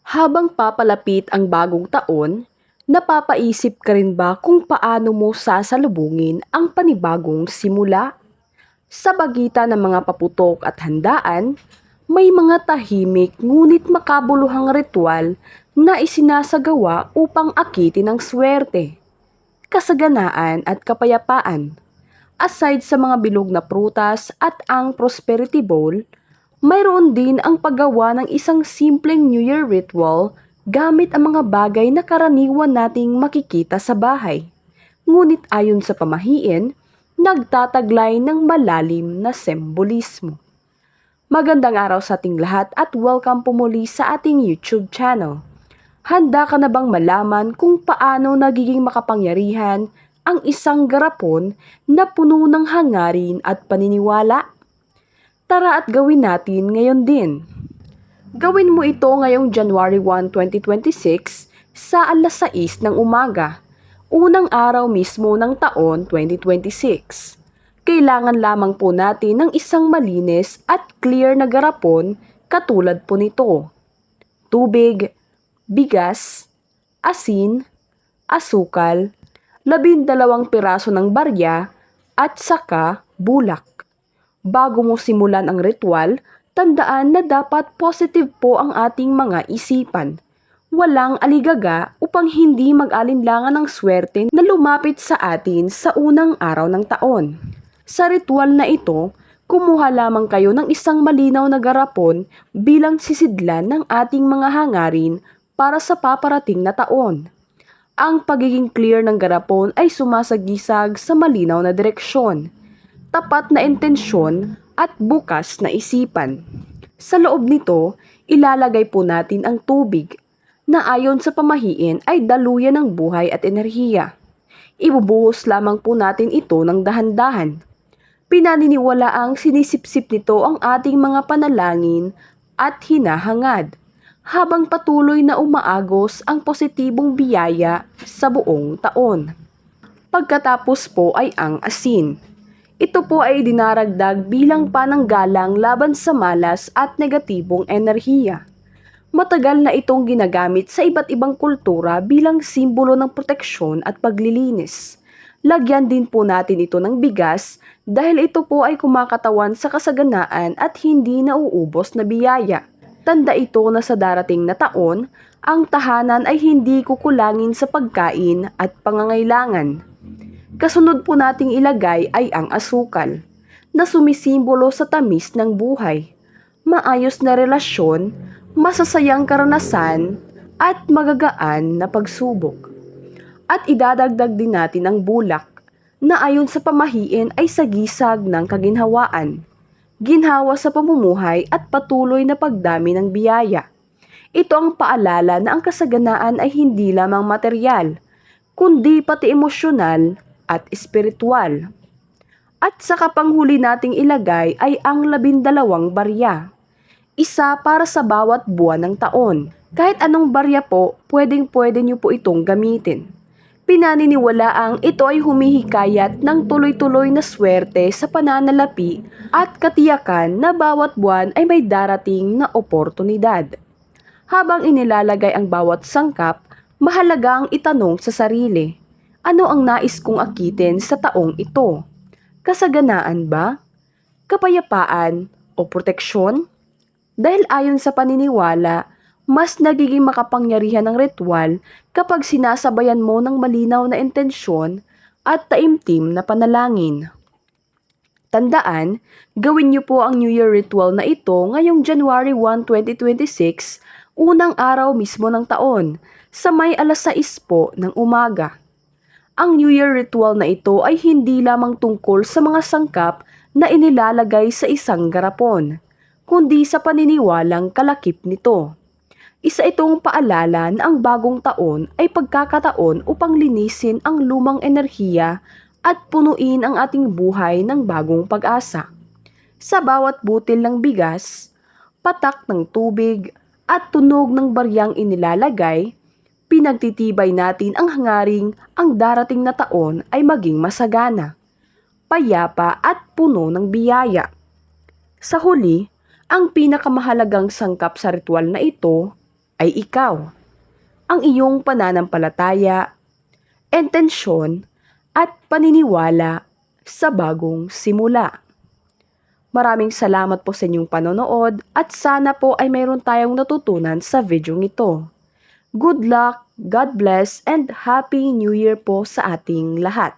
Habang papalapit ang bagong taon, napapaisip ka rin ba kung paano mo sasalubungin ang panibagong simula? Sa pagitan ng mga paputok at handaan, may mga tahimik ngunit makabuluhang ritual na isinasagawa upang akitin ang swerte, kasaganaan at kapayapaan. Aside sa mga bilog na prutas at ang prosperity bowl, mayroon din ang paggawa ng isang simpleng New Year ritual gamit ang mga bagay na karaniwan nating makikita sa bahay. Ngunit ayon sa pamahiin, nagtataglay ng malalim na sembolismo. Magandang araw sa ating lahat at welcome po muli sa ating YouTube channel. Handa ka na bang malaman kung paano nagiging makapangyarihan ang isang garapon na puno ng hangarin at paniniwala? Tara at gawin natin ngayon din. Gawin mo ito ngayong January 1, 2026 sa alas 6 ng umaga, unang araw mismo ng taon 2026. Kailangan lamang po natin ng isang malinis at clear na garapon katulad po nito: tubig, bigas, asin, asukal, 12 piraso ng barya, at saka bulak. Bago mo simulan ang ritual, tandaan na dapat positive po ang ating mga isipan. Walang aligaga upang hindi mag-alinlangan ng swerte na lumapit sa atin sa unang araw ng taon. Sa ritual na ito, kumuha lamang kayo ng isang malinaw na garapon bilang sisidlan ng ating mga hangarin para sa paparating na taon. Ang pagiging clear ng garapon ay sumasagisag sa malinaw na direksyon, tapat na intensyon at bukas na isipan. Sa loob nito, ilalagay po natin ang tubig na ayon sa pamahiin ay daluyan ng buhay at enerhiya. Ibubuhos lamang po natin ito ng dahan-dahan. Pinaniniwalaang sinisipsip nito ang ating mga panalangin at hinahangad, habang patuloy na umaagos ang positibong biyaya sa buong taon. Pagkatapos po ay ang asin. Ito po ay dinaragdag bilang pananggalang laban sa malas at negatibong enerhiya. Matagal na itong ginagamit sa iba't ibang kultura bilang simbolo ng proteksyon at paglilinis. Lagyan din po natin ito ng bigas dahil ito po ay kumakatawan sa kasaganaan at hindi nauubos na biyaya. Tanda ito na sa darating na taon, ang tahanan ay hindi kukulangin sa pagkain at pangangailangan. Kasunod po nating ilagay ay ang asukal, na sumisimbolo sa tamis ng buhay, maayos na relasyon, masasayang karanasan, at magagaan na pagsubok. At idadagdag din natin ang bulak, na ayon sa pamahiin ay sagisag ng kaginhawaan, ginhawa sa pamumuhay at patuloy na pagdami ng biyaya. Ito ang paalala na ang kasaganaan ay hindi lamang material, kundi pati emosyonal at espiritual. At sa kapanghuli nating ilagay ay ang 12 barya, isa para sa bawat buwan ng taon. Kahit anong barya po, pwedeng-pwede nyo po itong gamitin. Pinaniniwalaang ito ay humihikayat ng tuloy-tuloy na swerte sa pananalapi at katiyakan na bawat buwan ay may darating na oportunidad. Habang inilalagay ang bawat sangkap, mahalagang itanong sa sarili, ano ang nais kong akitin sa taong ito? Kasaganaan ba? Kapayapaan o proteksyon? Dahil ayon sa paniniwala, mas nagiging makapangyarihan ng ritual kapag sinasabayan mo ng malinaw na intensyon at taimtim na panalangin. Tandaan, gawin niyo po ang New Year ritual na ito ngayong January 1, 2026, unang araw mismo ng taon, sa may alas 6 po ng umaga. Ang New Year ritual na ito ay hindi lamang tungkol sa mga sangkap na inilalagay sa isang garapon, kundi sa paniniwalang kalakip nito. Isa itong paalala na ang bagong taon ay pagkakataon upang linisin ang lumang enerhiya at punuin ang ating buhay ng bagong pag-asa. Sa bawat butil ng bigas, patak ng tubig at tunog ng baryang inilalagay, pinagtitibay natin ang hangaring ang darating na taon ay maging masagana, payapa at puno ng biyaya. Sa huli, ang pinakamahalagang sangkap sa ritual na ito ay ikaw, ang iyong pananampalataya, intensyon at paniniwala sa bagong simula. Maraming salamat po sa inyong panonood at sana po ay mayroon tayong natutunan sa video ito. Good luck, God bless, and Happy New Year po sa ating lahat.